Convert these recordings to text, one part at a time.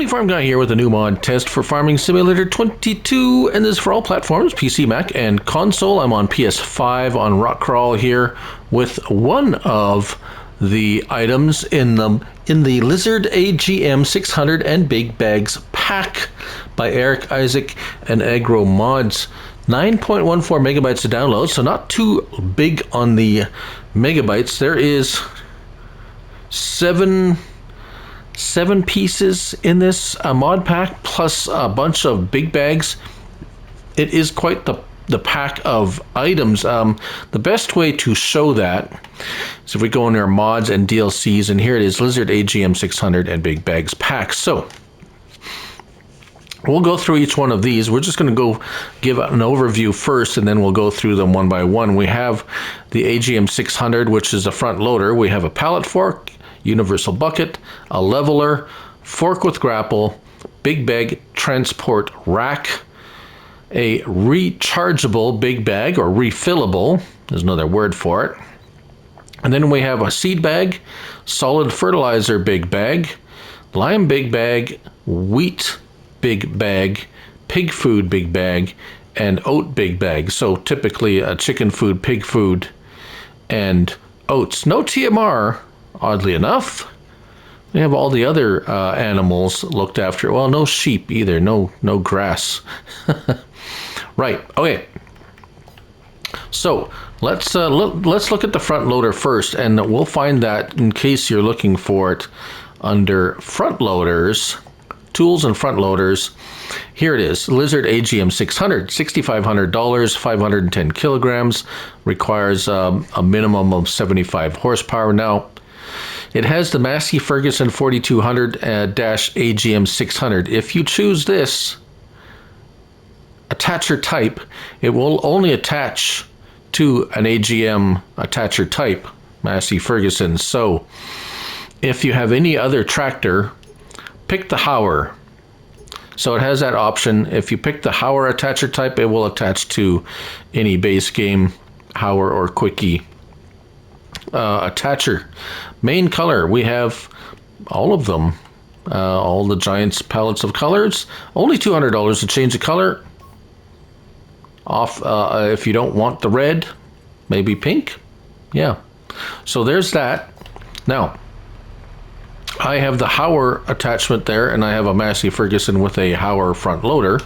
Farm Guy here with a new mod test for Farming Simulator 22, and this is for all platforms, PC, Mac, and console. I'm on PS5 on Rock Crawl here with one of the items in the Lizard AGM 600 and BigBags pack by Erik, Isaac, and Agro Mods. 9.14 megabytes to download, so not too big on the megabytes. There is seven pieces in this mod pack, plus a bunch of BigBags. It is quite the pack of items. The best way to show that is if we go in our mods and DLCs, and here it is, Lizard AGM 600 and BigBags pack. So we'll go through each one of these. We're just going to go give an overview first, and then we'll go through them one by one. We have the AGM 600, which is a front loader. We have a pallet fork, universal bucket, a leveler, fork with grapple, big bag transport rack, a rechargeable big bag or refillable, there's another word for it. And then we have a seed bag, solid fertilizer big bag, lime big bag, wheat big bag, pig food big bag, and oat big bag. So typically a chicken food, pig food, and oats. No TMR, oddly enough. We have all the other animals looked after. Well, no sheep either. No grass. Right. Okay. So let's look at the front loader first, and we'll find that in case you're looking for it under front loaders, tools and front loaders. Here it is, Lizard AGM 600, $6,500, 510 kilograms, requires a minimum of 75 horsepower. Now, it has the Massey Ferguson 4200-AGM 600. If you choose this attacher type, it will only attach to an AGM attacher type, Massey Ferguson. So if you have any other tractor, pick the Hauer. So it has that option. If you pick the Hauer attacher type, it will attach to any base game Hauer or Quickie attacher. Main color, we have all of them, all the Giants palettes of colors. Only $200 to change the color. Off if you don't want the red, maybe pink. Yeah, so there's that. Now I have the Hauer attachment there, and I have a Massey Ferguson with a Hauer front loader,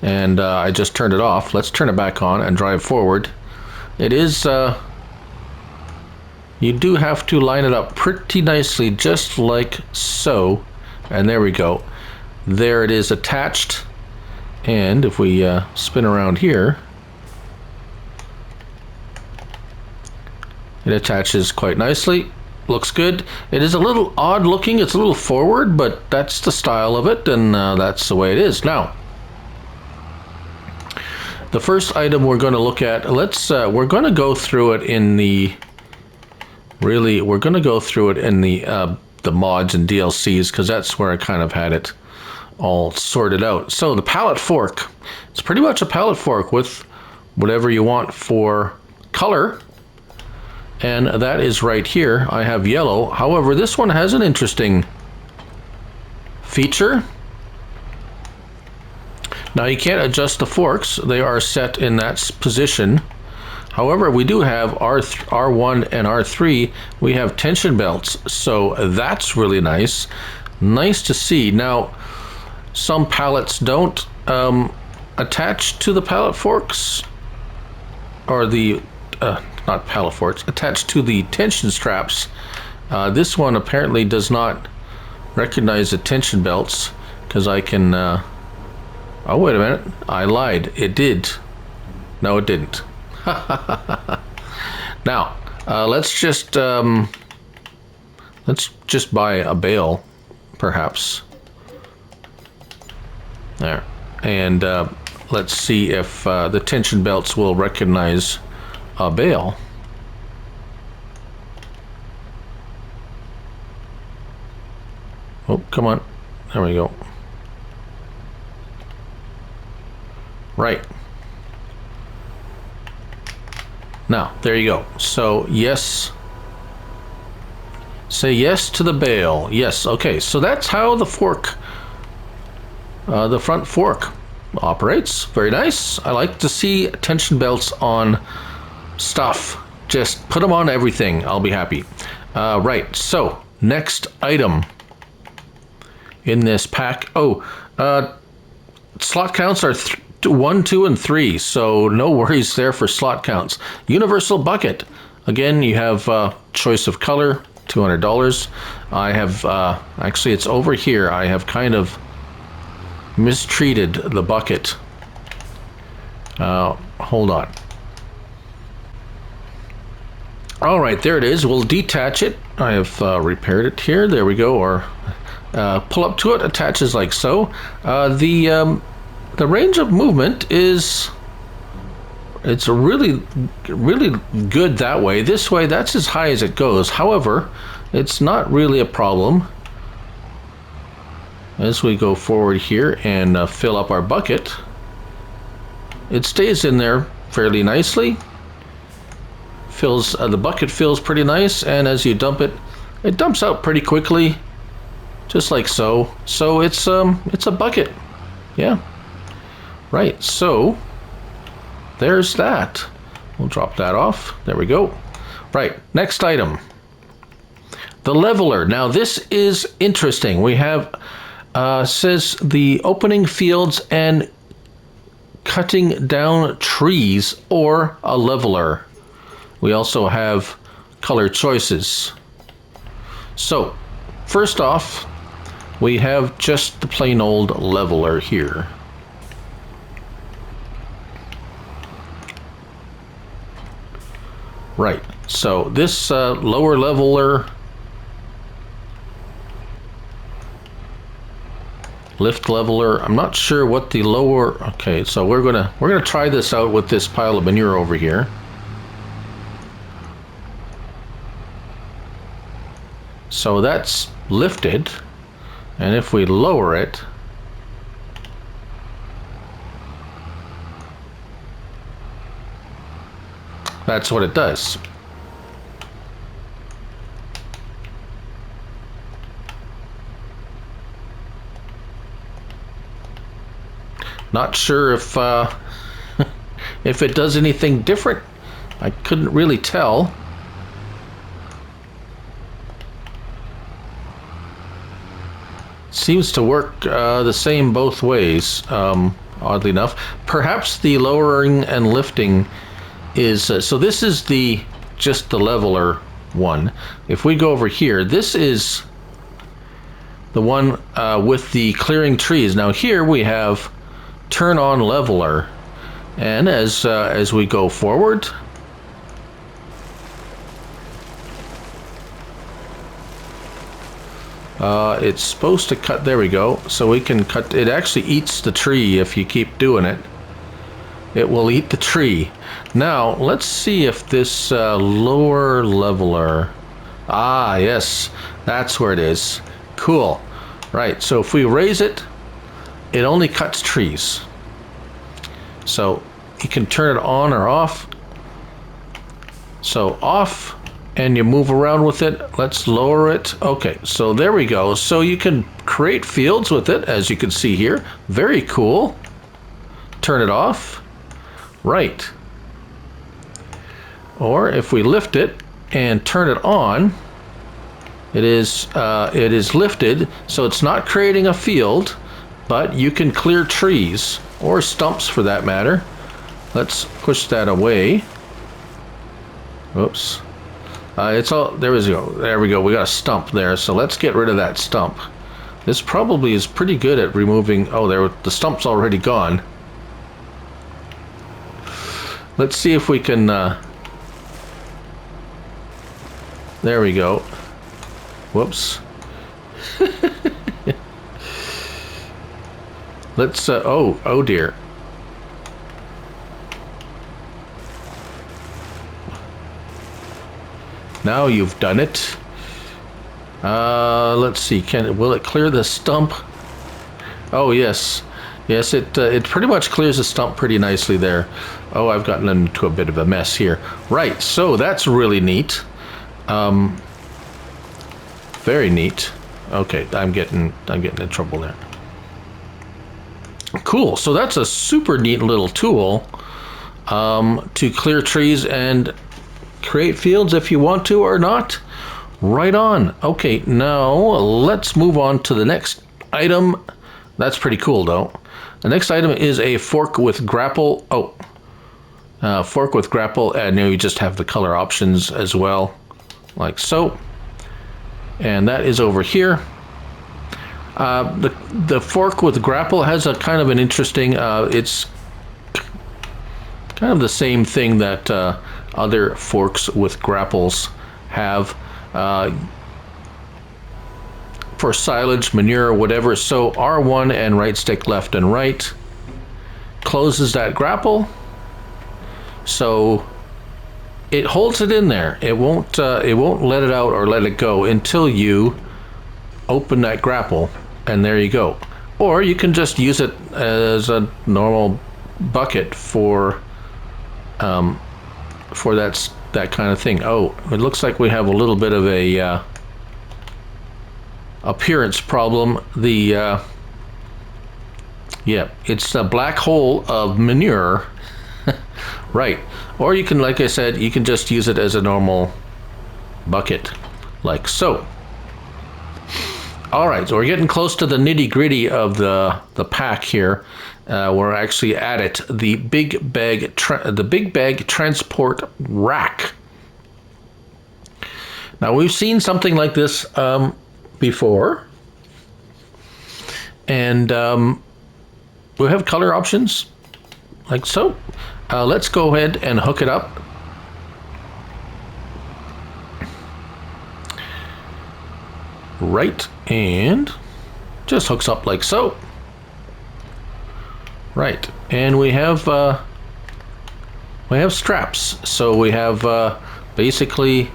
and I just turned it off. Let's turn it back on and drive forward. It is you do have to line it up pretty nicely, just like so, and there we go. There it is attached. And if we spin around here, it attaches quite nicely. Looks good. It is a little odd looking. It's a little forward, but that's the style of it, and that's the way it is. Now, the first item we're going to look at, we're going to go through it in the the mods and DLCs, because that's where I kind of had it all sorted out. So the pallet fork, it's pretty much a pallet fork with whatever you want for color, and that is right here. I have yellow. However, this one has an interesting feature. Now you can't adjust the forks, they are set in that position. However, we do have R1 and R3, we have tension belts, so that's really nice. Nice to see. Now, some pallets don't attach to the pallet forks, or the, not pallet forks, attach to the tension straps. This one apparently does not recognize the tension belts, because I can, oh wait a minute, I lied, it did. No, it didn't. Now, let's just buy a bale, perhaps. There, and let's see if the tension belts will recognize a bale. Oh, come on, there we go. Right. Now, there you go. So, yes. Say yes to the bale. Yes, okay. So that's how the fork the front fork operates. Very nice. I like to see tension belts on stuff. Just put them on everything. I'll be happy. Right, so next item in this pack. Slot counts are 1, 2, and 3, so no worries there for slot counts. Universal bucket. Again, you have choice of color, $200. I have, actually it's over here. I have kind of mistreated the bucket. Hold on. All right, there it is. We'll detach it. I have repaired it here. There we go. Or pull up to it, attaches like so. The range of movement is, it's really good that way. This way, that's as high as it goes. However, it's not really a problem. As we go forward here and fill up our bucket, it stays in there fairly nicely. Fills the bucket fills pretty nice, and as you dump it, it dumps out pretty quickly, just like so. So it's a bucket, yeah. Right. So there's that. We'll drop that off. There we go. Right. Next item, the leveler. Now this is interesting. We have says the opening fields and cutting down trees or a leveler. We also have color choices. So, first off, we have just the plain old leveler here. Right, so this lower leveler, lift leveler, I'm not sure what the lower, okay, so we're gonna try this out with this pile of manure over here. So that's lifted, and if we lower it, that's what it does. Not sure if if it does anything different. I couldn't really tell. Seems to work the same both ways, oddly enough. Perhaps the lowering and lifting is, so this is just the leveler one. If we go over here, this is the one with the clearing trees. Now here we have turn on leveler, and as we go forward, it's supposed to cut, there we go, so we can cut, it actually eats the tree if you keep doing it. It will eat the tree. Now, let's see if this lower leveler, yes, that's where it is. Cool. Right, so if we raise it, it only cuts trees. So you can turn it on or off. So off, and you move around with it. Let's lower it. Okay, so there we go. So you can create fields with it, as you can see here. Very cool. Turn it off. Right. Or if we lift it and turn it on, it is lifted, so it's not creating a field, but you can clear trees or stumps for that matter. Let's push that away. Oops. It's all, there we go. There we go. We got a stump there, so let's get rid of that stump. This probably is pretty good at removing, the stump's already gone. Let's see if we can, there we go. Whoops. Let's, oh dear. Now you've done it. Let's see, will it clear the stump? Oh yes. Yes, it pretty much clears the stump pretty nicely there. Oh, I've gotten into a bit of a mess here. Right, so that's really neat. Very neat. Okay, I'm getting in trouble there. Cool. So that's a super neat little tool to clear trees and create fields if you want to or not. Right on. Okay, now let's move on to the next item. That's pretty cool though. The next item is a fork with grapple. Fork with grapple, and now you just have the color options as well, like so. And that is over here. The fork with grapple has a kind of an interesting, it's kind of the same thing that other forks with grapples have for silage, manure, whatever. So R1 and right stick left and right closes that grapple. So it holds it in there. It won't let it out or let it go until you open that grapple, and there you go. Or you can just use it as a normal bucket for that kind of thing. Oh, it looks like we have a little bit of a appearance problem. Yeah, it's a black hole of manure. Right. Or you can, like I said, you can just use it as a normal bucket, like so. All right, so we're getting close to the nitty-gritty of the pack here. We're actually at it. The big bag transport rack. Now we've seen something like this before, and we have color options, like so. Let's go ahead and hook it up. Right, and just hooks up like so. Right, and we have straps. So we have basically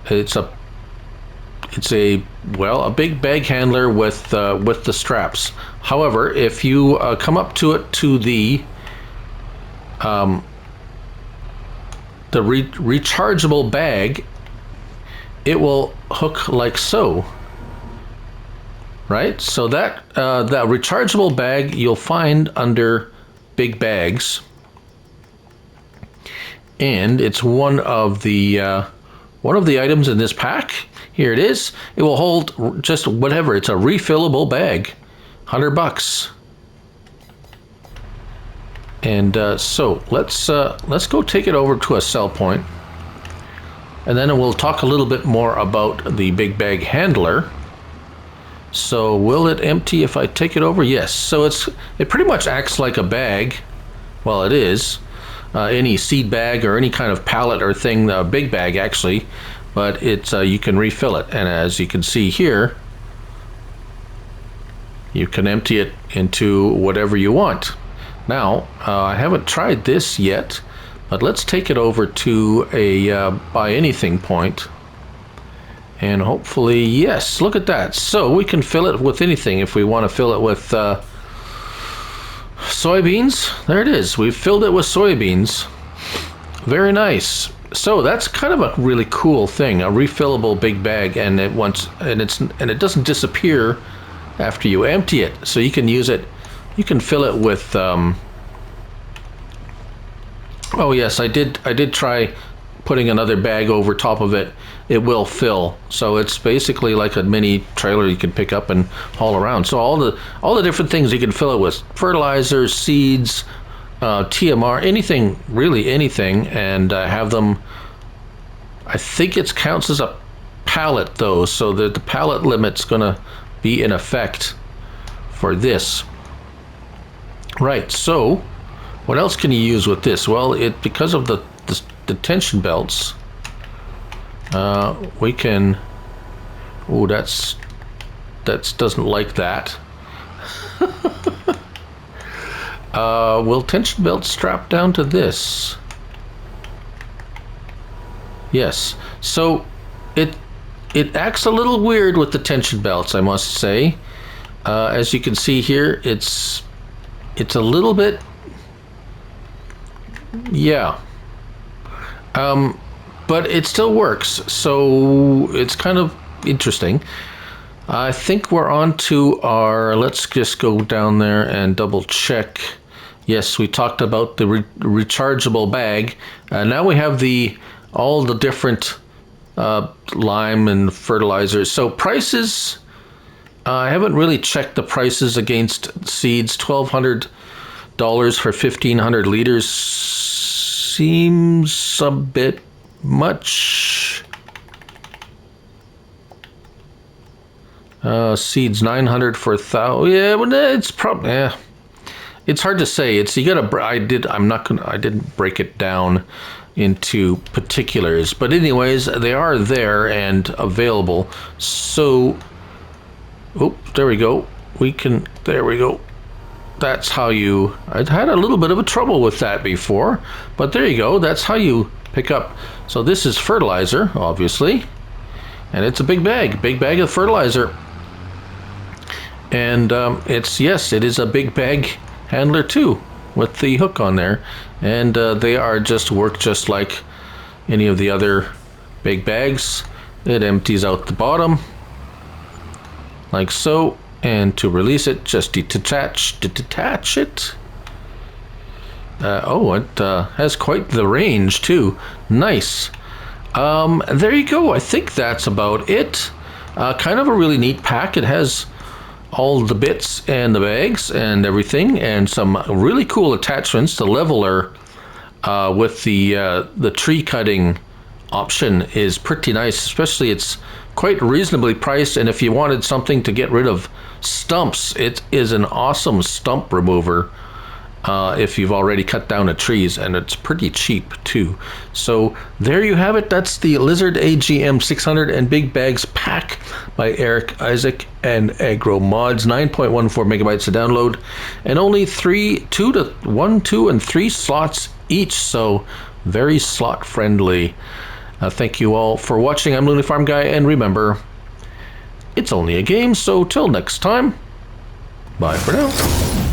it's a big bag handler with the straps. However, if you come up to it to the rechargeable bag, it will hook like so. Right, so that rechargeable bag you'll find under Big Bags, and it's one of the items in this pack. Here it is. It will hold just whatever. It's a refillable bag, $100. And so let's go take it over to a sell point, and then we'll talk a little bit more about the big bag handler. So will it empty if I take it over? Yes. So it pretty much acts like a bag. Well, it is. Any seed bag or any kind of pallet or thing, big bag actually, but it's you can refill it. And as you can see here, you can empty it into whatever you want. Now, I haven't tried this yet, but let's take it over to a buy anything point. And hopefully, yes, look at that. So we can fill it with anything. If we want to fill it with soybeans, there it is. We've filled it with soybeans. Very nice. So that's kind of a really cool thing, a refillable big bag, and it doesn't disappear after you empty it. So you can use it. You can fill it with. Oh yes, I did try putting another bag over top of it. It will fill. So it's basically like a mini trailer you can pick up and haul around. So all the different things you can fill it with: fertilizer, seeds, TMR, anything, really anything, and have them. I think it counts as a pallet though, so the pallet limit's gonna be in effect for this. Right. So what else can you use with this? Well, because of the tension belts, we can. Oh, that doesn't like that. Will tension belt strap down to this? Yes. So it acts a little weird with the tension belts, I must say. As you can see here, it's a little bit, yeah. But it still works, so it's kind of interesting. I think we're on to our, let's just go down there and double check. Yes, we talked about the rechargeable bag. Now we have all the different lime and fertilizers. So prices, I haven't really checked the prices against seeds. $1,200 for 1,500 liters seems a bit much. Seeds 900 for 1,000. Yeah, but it's probably, yeah. It's hard to say. It's, you gotta, I didn't break it down into particulars, but anyways, they are there and available. So, oh, there we go. There we go. That's how you, I'd had a little bit of a trouble with that before, but there you go. That's how you pick up. So this is fertilizer, obviously, and it's a big bag of fertilizer. And yes, it is a big bag handler too, with the hook on there. And they work just like any of the other big bags. It empties out the bottom, like so. And to release it, just detach it. It has quite the range too. Nice. There you go. I think that's about it. Kind of a really neat pack. It has all the bits and the bags and everything, and some really cool attachments. The leveler with the tree cutting option is pretty nice, especially it's quite reasonably priced. And if you wanted something to get rid of stumps, it is an awesome stump remover if you've already cut down the trees, and it's pretty cheap too. So there you have it. That's the Lizard AGM 600 and Big Bags pack by Erik, Isaac, and Agro Mods. 9.14 megabytes to download, and only 2, and 3 slots each, so very slot friendly. Thank you all for watching. I'm Looney Farm Guy, and remember, it's only a game, so till next time, bye for now.